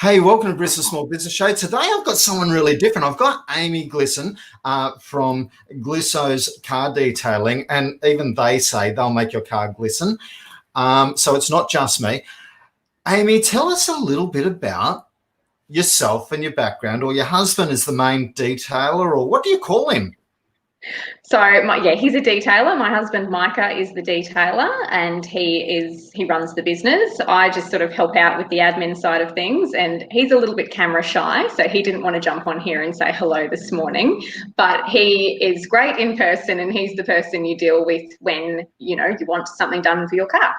Hey, welcome to Bristol Small Business Show. Today I've got someone really different. I've got Amy Glisson from Glisso's Car Detailing, and even they say they'll make your car glisten. So it's not just me. Amy, tell us a little bit about yourself and your background, or your husband is the main detailer, or what do you call him? So he's a detailer. My husband Micah is the detailer, and he runs the business. I just sort of help out with the admin side of things, and he's a little bit camera shy, so he didn't want to jump on here and say hello this morning. But he is great in person, and he's the person you deal with when you want something done for your car.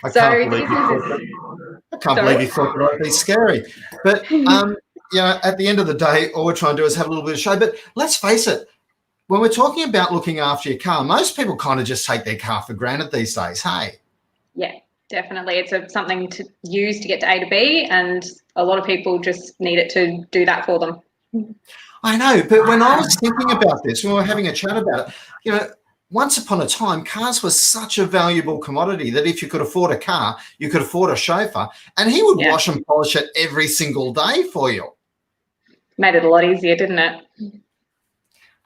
I can't believe you thought that I'd be scary. But at the end of the day, all we're trying to do is have a little bit of show. But let's face it. When we're talking about looking after your car, most people kind of just take their car for granted these days, hey? Yeah, definitely. It's something to use to get to A to B, and a lot of people just need it to do that for them. I know, but when I was thinking about this, when we were having a chat about it, once upon a time, cars were such a valuable commodity that if you could afford a car, you could afford a chauffeur, and he would wash and polish it every single day for you. Made it a lot easier, didn't it?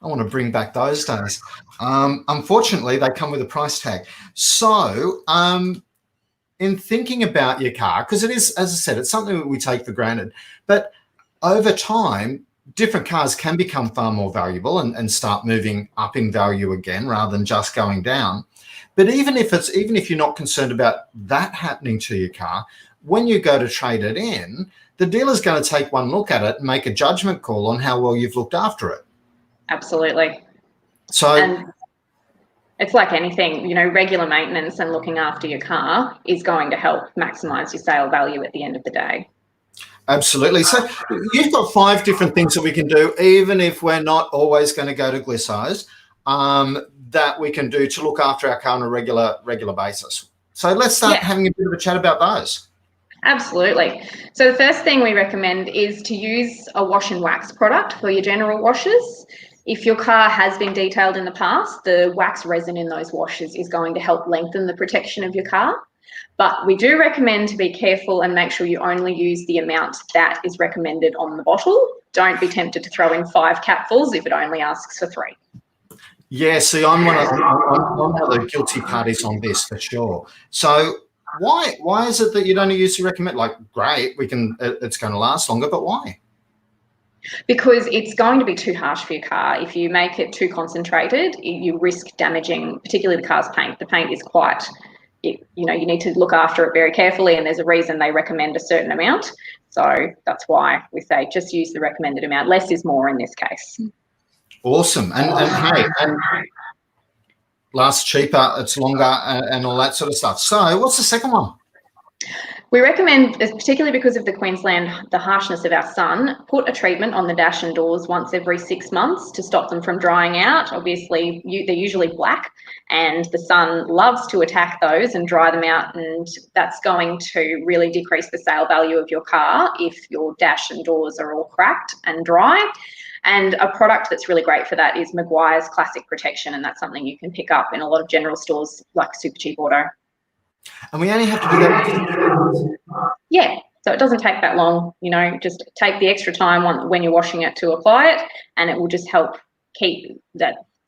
I want to bring back those days. Unfortunately, they come with a price tag. So in thinking about your car, because it is, as I said, it's something that we take for granted, but over time, different cars can become far more valuable and start moving up in value again rather than just going down. But even if you're not concerned about that happening to your car, when you go to trade it in, the dealer's going to take one look at it and make a judgment call on how well you've looked after it. Absolutely. So it's like anything, regular maintenance and looking after your car is going to help maximize your sale value at the end of the day. Absolutely. So you've got 5 different things that we can do, even if we're not always going to go to Glisso's, that we can do to look after our car on a regular basis. So let's start having a bit of a chat about those. Absolutely. So the first thing we recommend is to use a wash and wax product for your general washes. If your car has been detailed in the past, the wax resin in those washes is going to help lengthen the protection of your car. But we do recommend to be careful and make sure you only use the amount that is recommended on the bottle. Don't be tempted to throw in 5 capfuls if it only asks for 3. Yeah, see, I'm one of the guilty parties on this for sure. So why is it that you'd only use to recommend? Like, great, it's going to last longer, but why? Because it's going to be too harsh for your car. If you make it too concentrated, you risk damaging, particularly the car's paint. The paint is quite, you need to look after it very carefully, and there's a reason they recommend a certain amount. So that's why we say just use the recommended amount. Less is more in this case. Awesome. And lasts cheaper, it's longer, and all that sort of stuff. So what's the second one? We recommend, particularly because of the harshness of our sun, put a treatment on the dash and doors once every 6 months to stop them from drying out. Obviously, they're usually black, and the sun loves to attack those and dry them out, and that's going to really decrease the sale value of your car if your dash and doors are all cracked and dry. And a product that's really great for that is Maguire's Classic Protection, and that's something you can pick up in a lot of general stores like Supercheap Auto. And we only have to do that. Yeah, so it doesn't take that long. Just take the extra time when you're washing it to apply it, and it will just help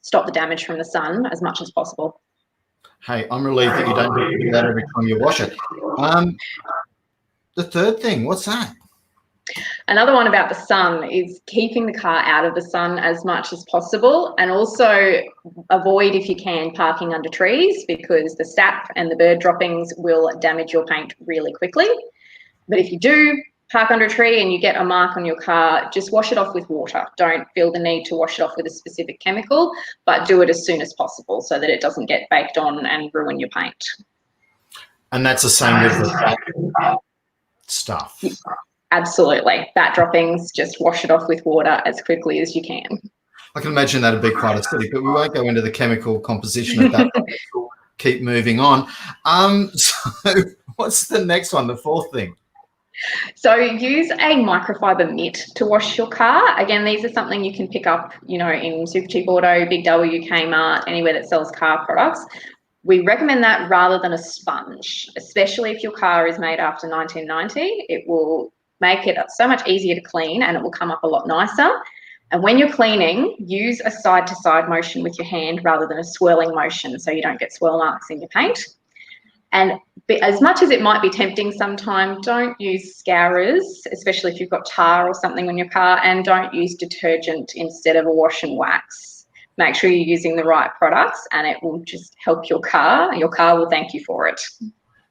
stop the damage from the sun as much as possible. Hey, I'm relieved that you don't have to do that every time you wash it. The third thing, what's that? Another one about the sun is keeping the car out of the sun as much as possible, and also avoid, if you can, parking under trees, because the sap and the bird droppings will damage your paint really quickly. But if you do park under a tree and you get a mark on your car, just wash it off with water. Don't feel the need to wash it off with a specific chemical, but do it as soon as possible so that it doesn't get baked on and ruin your paint. And that's the same with the stuff. Absolutely. Bat droppings, just wash it off with water as quickly as you can. I can imagine that'd be quite acidic, but we won't go into the chemical composition of that. We'll keep moving on. So what's the next one, the fourth thing? So use a microfiber mitt to wash your car. Again, these are something you can pick up, in Supercheap Auto, Big W, Kmart, anywhere that sells car products. We recommend that rather than a sponge, especially if your car is made after 1990. It will make it so much easier to clean, and it will come up a lot nicer. And when you're cleaning, use a side-to-side motion with your hand rather than a swirling motion, so you don't get swirl marks in your paint. And as much as it might be tempting sometimes, don't use scourers, especially if you've got tar or something on your car, and don't use detergent instead of a wash and wax. Make sure you're using the right products, and it will just help your car. Your car will thank you for it.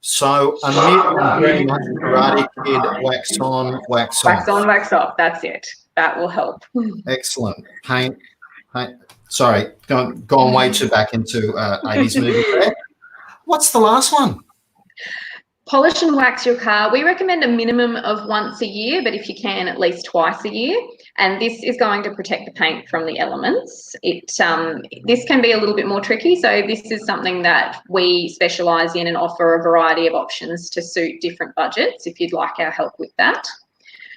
So very much Karate Kid, wax on, wax off. Wax on, wax off. That's it. That will help. Excellent. Paint. Sorry, gone way too back into 80s movie there. What's the last one? Polish and wax your car. We recommend a minimum of once a year, but if you can, at least twice a year. And this is going to protect the paint from the elements. This can be a little bit more tricky. So this is something that we specialise in and offer a variety of options to suit different budgets if you'd like our help with that.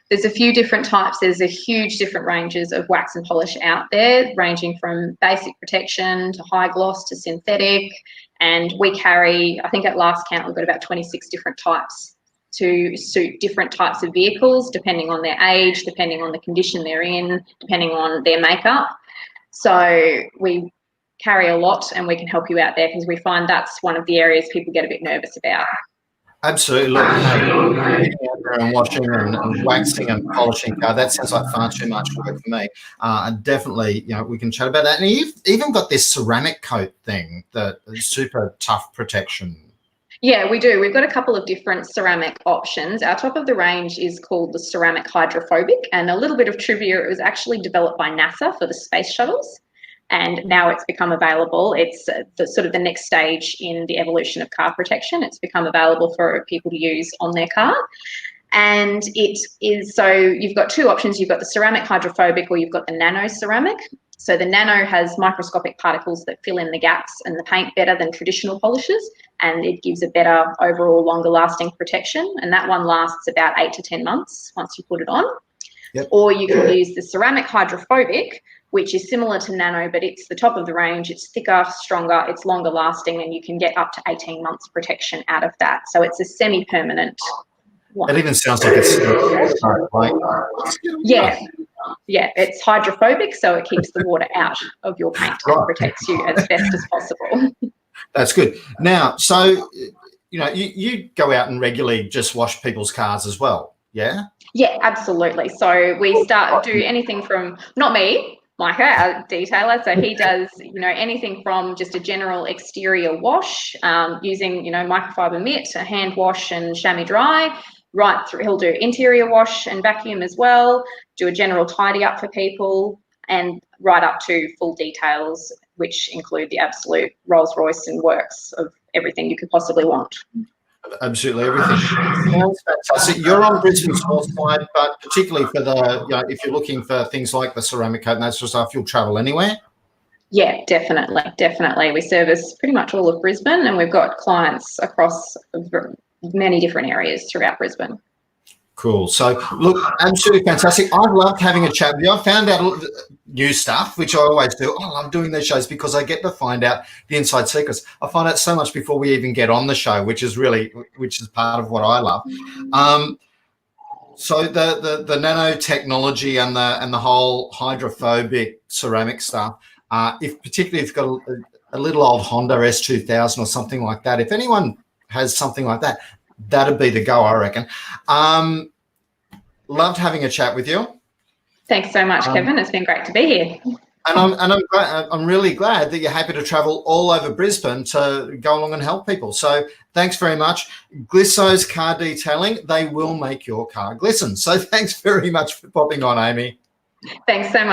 There's a few different types. There's a huge different ranges of wax and polish out there, ranging from basic protection to high gloss to synthetic. And we carry, I think at last count, we've got about 26 different types to suit different types of vehicles, depending on their age, depending on the condition they're in, depending on their makeup. So we carry a lot, and we can help you out there because we find that's one of the areas people get a bit nervous about. Absolutely. Look, getting out there and washing and waxing and polishing car, that sounds like far too much work for me. And definitely, we can chat about that. And you've even got this ceramic coat thing that is super tough protection. Yeah, we do. We've got a couple of different ceramic options. Our top of the range is called the ceramic hydrophobic, and a little bit of trivia, it was actually developed by NASA for the space shuttles, and now it's become available. It's the next stage in the evolution of car protection. It's become available for people to use on their car. And it is, so you've got two options. You've got the ceramic hydrophobic, or you've got the nano ceramic. So the nano has microscopic particles that fill in the gaps and the paint better than traditional polishes, and it gives a better overall longer lasting protection. And that one lasts about 8 to 10 months once you put it on. Yep. Or you can use the ceramic hydrophobic, which is similar to nano, but it's the top of the range. It's thicker, stronger, it's longer lasting, and you can get up to 18 months protection out of that. So it's a semi-permanent one. It even sounds like it's like, yeah, it's hydrophobic, so it keeps the water out of your paint and protects you as best as possible. That's good. Now, so, you go out and regularly just wash people's cars as well, yeah? Yeah, absolutely. So we do anything from, not me, Micah, our detailer, so he does, anything from just a general exterior wash using, microfiber mitt, a hand wash and chamois dry, right through. He'll do interior wash and vacuum as well, do a general tidy up for people, and right up to full details, which include the absolute Rolls Royce and works of everything you could possibly want. Absolutely everything. Sounds fantastic. You're on Brisbane's north side, but particularly for the, if you're looking for things like the ceramic coat and that sort of stuff, you'll travel anywhere? Yeah, definitely. We service pretty much all of Brisbane, and we've got clients across many different areas throughout Brisbane. Cool. So, look, absolutely fantastic. I've loved having a chat with you. I found out new stuff, which I always do. I love doing these shows because I get to find out the inside secrets. I find out so much before we even get on the show, which is part of what I love. So the nanotechnology and the whole hydrophobic ceramic stuff, particularly if you've got a little old Honda S2000 or something like that, if anyone has something like that, that'd be the go, I reckon. Loved having a chat with you. Thanks so much, Kevin. It's been great to be here. And I'm really glad that you're happy to travel all over Brisbane to go along and help people. So thanks very much. Glisso's Car Detailing, they will make your car glisten. So thanks very much for popping on, Amy. Thanks so much.